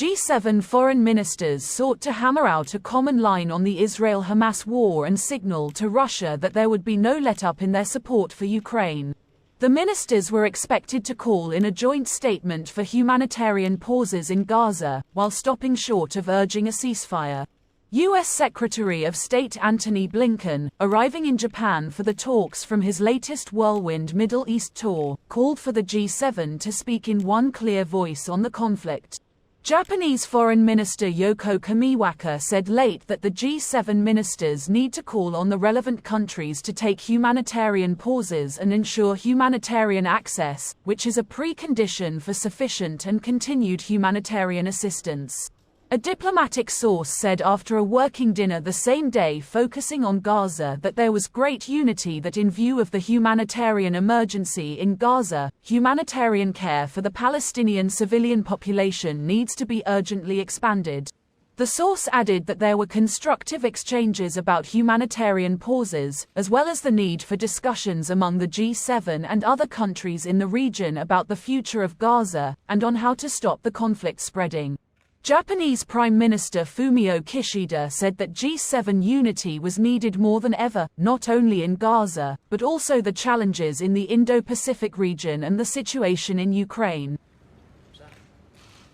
G7 foreign ministers sought to hammer out a common line on the Israel-Hamas war and signal to Russia that there would be no let-up in their support for Ukraine. The ministers were expected to call in a joint statement for humanitarian pauses in Gaza, while stopping short of urging a ceasefire. U.S. Secretary of State Antony Blinken, arriving in Japan for the talks from his latest whirlwind Middle East tour, called for the G7 to speak in one clear voice on the conflict. Japanese Foreign Minister Yoko Kamiwaka said late that the G7 ministers need to call on the relevant countries to take humanitarian pauses and ensure humanitarian access, which is a precondition for sufficient and continued humanitarian assistance. A diplomatic source said after a working dinner the same day focusing on Gaza that there was great unity that in view of the humanitarian emergency in Gaza, humanitarian care for the Palestinian civilian population needs to be urgently expanded. The source added that there were constructive exchanges about humanitarian pauses, as well as the need for discussions among the G7 and other countries in the region about the future of Gaza, and on how to stop the conflict spreading. Japanese Prime Minister Fumio Kishida said that G7 unity was needed more than ever, not only in Gaza, but also the challenges in the Indo-Pacific region and the situation in Ukraine.